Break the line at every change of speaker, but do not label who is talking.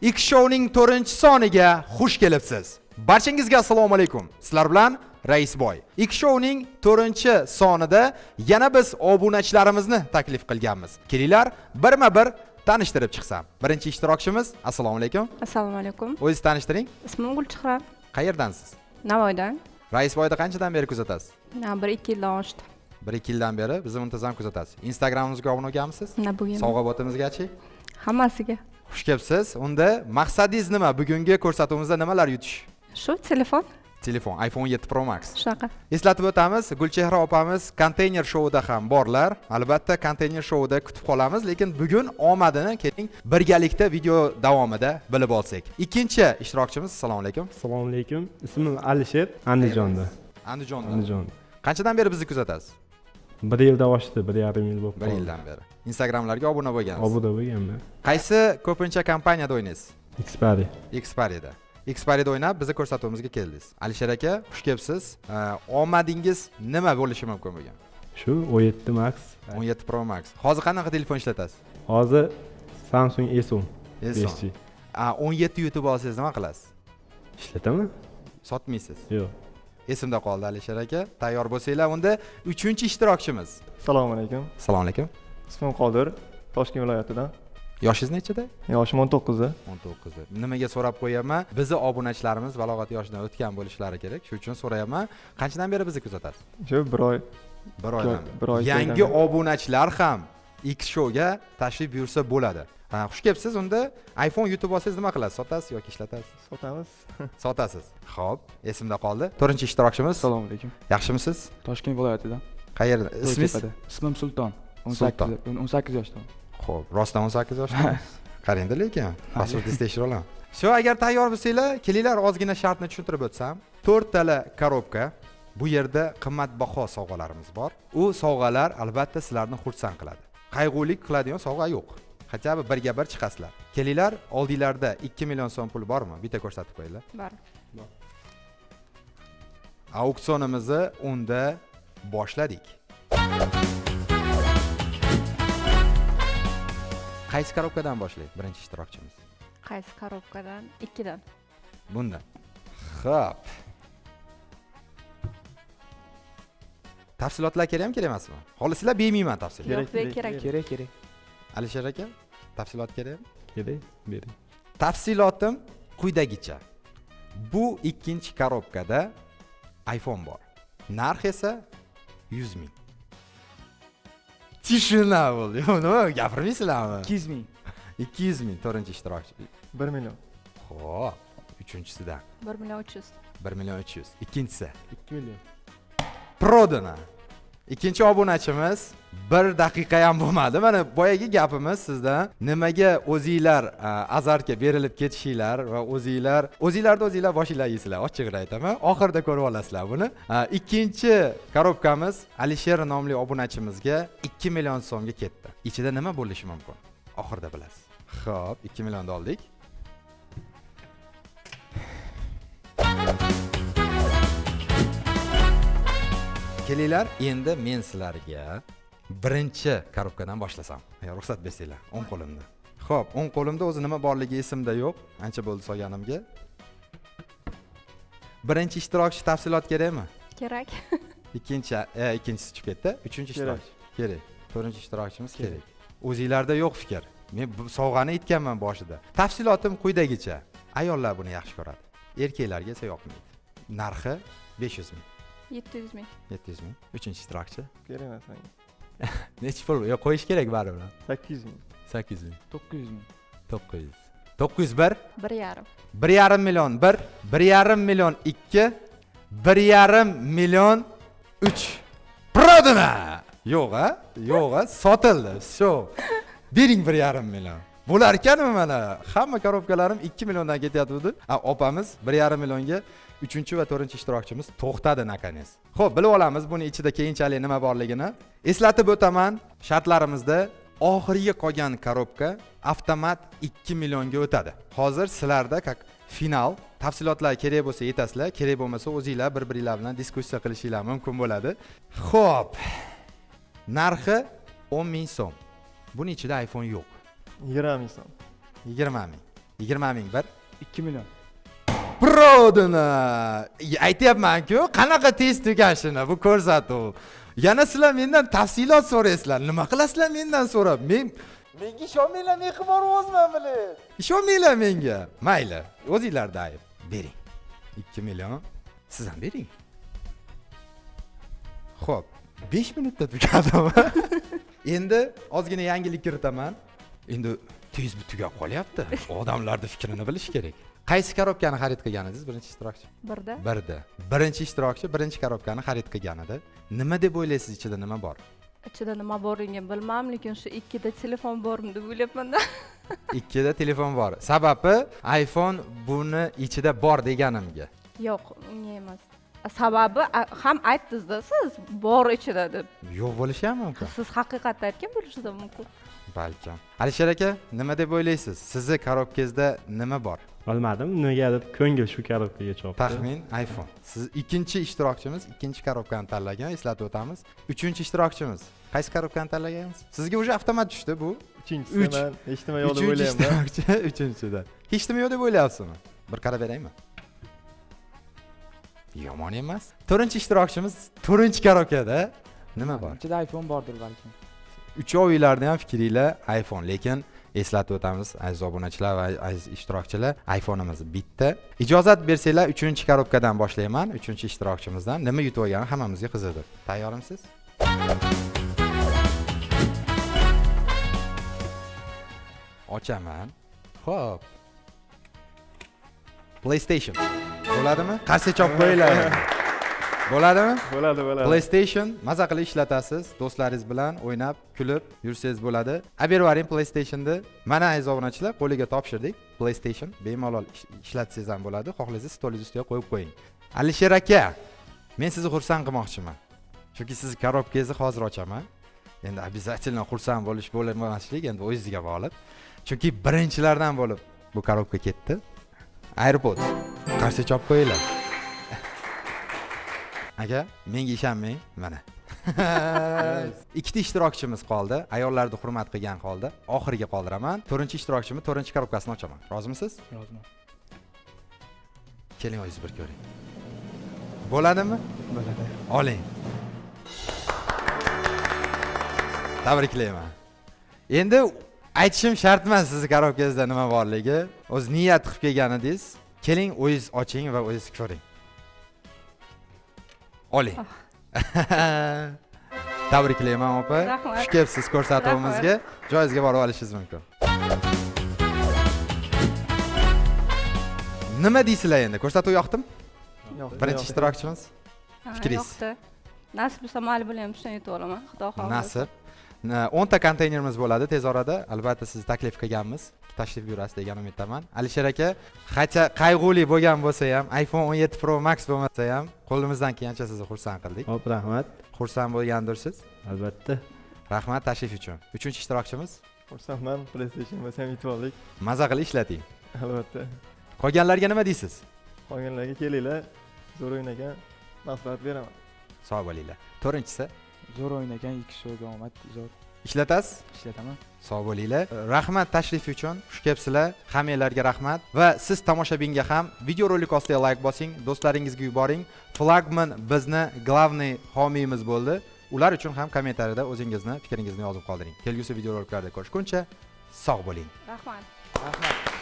X-Show'ning 4-soniga xush kelibsiz. Barchangizga assalomu alaykum. Sizlar bilan Raisboy. X-Show'ning 4-sonida yana biz obunachilarimizni taklif qilganmiz. Kelinglar, birma-bir tanishtirib chiqsam. Birinchi ishtirokchimiz, assalomu alaykum.
Assalomu alaykum.
O'zingizni tanishtiring.
Ismim Gulchehra.
Qayerdansiz?
Navoiydan.
Raisboyda qanchadan beri kuzatasiz?
1-2 yildan oshdi.
1-2 yildan beri bizni muntazam kuzatasiz. Instagramimizga obuna bo'lganmisiz?
Bo'lgan.
Sovg'a-botimizgachi?
Hammasiga.
Xush kelibsiz. Unda maqsadingiz nima? Bugungi ko'rsatuvimizda nimalar yutish?
Shu telefon.
Telefon iPhone 7 Pro Max.
Shunaqa.
Eslatib o'tamiz, Gulchehra opamiz konteyner shouda ham borlar. Albatta konteyner shouda kutib qolamiz, lekin bugun omadini keling birgalikda video davomida bilib olsak. Ikkinchi ishtirokchimiz, assalomu alaykum.
Assalomu alaykum. Ismim Alisher, Andijonda.
Andijonda. Qanchadan beri bizni kuzatasiz?
1 yilda oshdi, 1,5 yil bo'lib qoldi.
1 yildan beri. Instagramlarga obuna bo'lgansiz.
Obuna bo'lganman.
Qaysi ko'pincha kompaniyada o'ynaysiz?
Xpari.
Xpari'da. Xpari'da o'ynab bizni ko'rsatuvimizga keldingiz. Alisher aka, xush kelibsiz. Omadingiz nima bo'lishi mumkin bo'lgan?
Shu 17 Max.
17 Pro Max. Hozir qanaqa telefon ishlatasiz?
Hozir Samsung S10.
5G. 17 yutib olsangiz nima qilasiz?
Ishlataman?
Sotmaysiz?
Yo'q.
Esimda qoldi Alisher aka. Tayyor bo'lsanglar, unda 3-ishtirokchimiz.
Assalomu alaykum.
Assalomu alaykum.
Ismim Qodir, Toshkent viloyatidan.
Yoshingiz nechida?
Yoshim 19 da.
19 da. Nimaga so'rab qo'yaman? Bizni obunachilarimiz balog'at yoshidan o'tgan bo'lishlari kerak. Shuning uchun so'rayapman. Qanchadan beri bizni kuzatasiz?
Shu 1 oy.
1 oydan.
Bir oy
Yangi obunachilar ham X-Show'ga tashrif buyursa bo'ladi. Xush kelibsiz. Unda iPhone yutib olsangiz nima qilasiz? Sotasiz yoki ishlatasiz?
Sotamiz.
Sotasiz. Xo'p, esimda qoldi. 4-ishtirokchimiz.
Assalomu alaykum.
Yaxshimisiz?
Toshkent viloyatidan.
Qayerda? Ismingiz?
Ismim Sulton. 18 yoshdaman.
Xo'p, rostdan 18 yoshda. Qarangda lekin, pasportingizni tekshirib olaman. Shu, agar tayyor bo'lsanglar, kelinglar ozgina shartni tushuntirib o'tsam. 4 tala korobka. Bu yerda qimmatbaho sovg'alarimiz bor. U sovg'alar albatta sizlarni xursand qiladi. Qayg'ulik qiladigan sovg'a yo'q. Hatto birga bir chiqasizlar. Kelinglar, oldinglarda 2 million so'm pul bormi? Bitta ko'rsatib qo'yinglar.
Bor.
Auksionimizni unda boshladik. Qaysi korobkadan boshlaydi birinchi ishtirokchimiz?
Qaysi korobkadan? 2dan.
Bundan. Xo'p. Tafsilotlar kerakmi, emasmi? Xolisizlar bermayman tafsilot.
Yo'q, kerak.
Kerak.
Alisher aka, tafsilot kerakmi?
Kerak, bering.
Tafsilotim quyidagicha. Bu ikkinchi korobkada iPhone bor. Narx esa 100 ming. Tishina bo'ldi. Nima gapirmaysizlarmi?
200 ming.
200 ming 4-ishtirokchi.
1 million.
Xo'p, uchinchisidan
1 million 300.
1 million 300. Ikkinchisi
2 million.
Prodana. Ikkinchi obunachimiz 1 daqiqa ham bo'lmadi. Mana boyagi gapimiz sizdan nimaga o'zingizlar azartga berilib ketishinglar va o'zingizlar boshinglar yeysizlar. Ochiqroq aytaman. Oxirida ko'rib olasizlar buni. Ikkinchi korobkamiz Alisher nomli obunachimizga 2 million so'mga ketdi. Ichida nima bo'lishi mumkin? Oxirida bilasiz. Xo'p, 2 millionni oldik. Kelinglar, endi men sizlarga birinchi korobkadan boshlasam. Ruxsat bersanglar, o'ng qo'limda. Xo'p, o'ng qo'limda o'zi nima borligi esimda yo'q. Ancha bo'ldi solganimga. Birinchi ishtirokchi tafsilot kerakmi?
Kerak.
Ikkinchisi chiqib ketdi. Uchinchi ishtirokchi kerak. 4-ishtirokchimiz kerak. O'zingizlarda yo'q fikr. Men bu sovg'ani aytganman boshida. Tafsilotim quyidagicha. Ayollar buni yaxshi ko'radi. Erkaklarga esa yoqmaydi. Narxi 500 ming.
700 ming.
700 ming. 3-ishtirokchi.
Kerak emas menga.
Necha pul? Yo'q, qo'yish kerak baribir.
800 ming.
800 ming.
900 ming.
900. 901.
1,5.
1,5 million 1, 1,5 million 2, 1,5 million 3. Prodana! Yo'q-a? Yo'q-a, sotildi. Shu. Bering 1,5 million. Bular ekanmi mana? Hamma korobkalarim 2 milliondan ketyapti. Opamiz 1,5 millionga 3 va 4-ishtirokchimiz to'xtadi nakonies. Xo'p, bilib olamiz buni ichida keyinchalik nima borligini. Eslatib o'taman, shartlarimizda oxirgi qolgan korobka avtomat 2 millionga o'tadi. Hozir sizlarda final tafsilotlar kerak bo'lsa yetasizlar, kerak bo'lmasa o'zingizlar bir-biringlar bilan diskussiya qilishinglar mumkin bo'ladi. Xo'p. Narxi 10 ming so'm. Buning ichida iPhone yo'q.
20 ming so'm.
20 ming. 20 ming bir.
2 million.
Prodini. Aytyapman-ku, qanaqa tez tugashini bu ko'rsatuv. Yana sizlar mendan tafsilot so'raysizlar. Nima qilasizlar mendan so'rab? Menga ishonmanglar, men qiborvozman bilib. Ishonmanglar menga. Mayli, o'zingizlarda ayb. Bering. 2 million. Siz ham bering. Xo'p, 5 minutda tugadimi? Endi ozgina yangilik kiritaman. Endi tez tugab qolyapti. Odamlarning fikrini bilish kerak. Qaysi korobkani xarid qilgan edingiz birinchi ishtirokchi?
Birda.
Birinchi ishtirokchi birinchi korobkani xarid qilgan edi. Nima deb o'ylaysiz, ichida nima bor?
Ichida nima borligini bilmam, lekin shu ikkita telefon bormi deb o'ylayapman-da.
Ikkita telefon bor. Sababi iPhone buni ichida bor deganimga.
Yo'q, unga emas. Sababi ham aytdingiz-da siz bor ichida deb.
Yo'q bo'lishi ham mumkin.
Siz haqiqatni aytgan bo'lishingiz mumkin.
Balkim. Alisher aka, nima deb o'ylaysiz? Sizni korobkangizda nima bor?
Olmadim, negadir ko'ngil shu korobkaga chopdi.
Taxmin iPhone. Siz ikkinchi ishtirokchimiz, ikkinchi korobkani tanlagan, eslatib o'tamiz. Uchinchi ishtirokchimiz. Qaysi korobkani tanlagansiz? Sizga уже avtomat tushdi bu.
Uchinchisi man hech nima yo'q deb o'ylayman.
Ishtirokchi uchinchida. Hech nima yo'q deb o'ylayapsizmi? Bir qarab beraymi? Yomon emas. To'rtinchi ishtirokchimiz to'rtinchi korobkada nima bor?
Ichida iPhone bordir balkim.
Uchovinglarni ham fikringlar iPhone, lekin eslatib o'tamiz aziz obunachilar va aziz ishtirokchilar, iPhone'imiz bitta. Ijozat bersanglar 3-korobkadan boshlayman, 3-ishtirokchimizdan. Nima yutib olgani hammamizga qiziqdir. Tayyormisiz? Ochaman. Xo'p. PlayStation. Bo'ladimi? Qarshi chop qo'yinglar. Bo'ladimi?
Bo'ladi.
PlayStation maza qilib ishlatasiz, do'stlaringiz bilan o'ynab, kulib yursangiz bo'ladi. Olib bering PlayStation'ni. Mana aziz obunachilar, qo'liga topshirdik. PlayStation bemalol ishlatsangiz ham bo'ladi. Xohlasangiz stolingiz ustiga qo'yib qo'ying. Alisher aka, men sizni xursand qilmoqchiman. Chunki siz korobkangizni hozir ochaman. Endi обязательно xursand bo'lmaslik endi o'zingizga bog'liq. Chunki birinchilardan bo'lib bu korobka ketdi. AirPods. Qarshi chop qo'yinglar. Aka, menga ishonmang, mana. Ikkita ishtirokchimiz qoldi. Ayollarni hurmat qilgan holda oxiriga qoldiraman. 4-ishtirokchimiz 4-korobkasini ochaman. Rozimisiz?
Roziman.
Keling o'zingiz bir ko'ring. Bo'ladimi?
Bo'ladi.
Oling. Tabriklayman. Endi aytishim shart emas sizning korobkangizda nima borligi. O'z niyat qilib kelgan edingiz. Keling, o'zingiz oching va o'zingiz ko'ring. Oling. Tabriklayman opa.
Rahmat.
Xush kelibsiz ko'rsatuvimizga. Joyingizga borib olishingiz mumkin. Nima deysizlar endi? Ko'rsatuv yoqdimi? Birinchi ishtirokchimiz. Fikringiz?
Yo'qdi. Nasib bo'lsa mayli bilan shuni yutib olaman. Xudo xohlasa.
Nasib. 10 ta konteynerimiz bo'ladi tez orada. Albatta siz taklif qilganmiz. Tashrif buyurasiz degan umiddaman. Alisher aka, qancha qayg'uli bo'lgan bo'lsa ham, iPhone 17 Pro Max bo'lmasa ham, qo'limizdan kelgancha sizni xursand qildik.
Hop, rahmat.
Xursand bo'lgandirsiz?
Albatta.
Rahmat tashrif uchun. 3-ishtirokchimiz.
Xursandman, PlayStation bo'lsa ham yutib oldik.
Maza qilib ishlating.
Albatta.
Qolganlarga nima deysiz?
Qolganlarga kelinglar, zo'r o'ynagan, maslahat beraman.
Sog' bo'linglar. 4-inchisi
Zo'r o'ynagan, 2 kishiga omad, zo'r
ishlatasiz?
ishlataman.
Sog' bo'linglar. Rahmat tashrif uchun. Xush kelibsizlar. Hammanglarga rahmat va siz tomoshabinga ham video rolik ostiga like bosing, do'stlaringizga yuboring. Flagman bizni главный homiyimiz bo'ldi. Ular uchun ham kommentariyada o'zingizni, fikringizni yozib qoldiring. Kelgusi video roliklarda ko'rishguncha sog' bo'ling.
Rahmat.
Rahmat.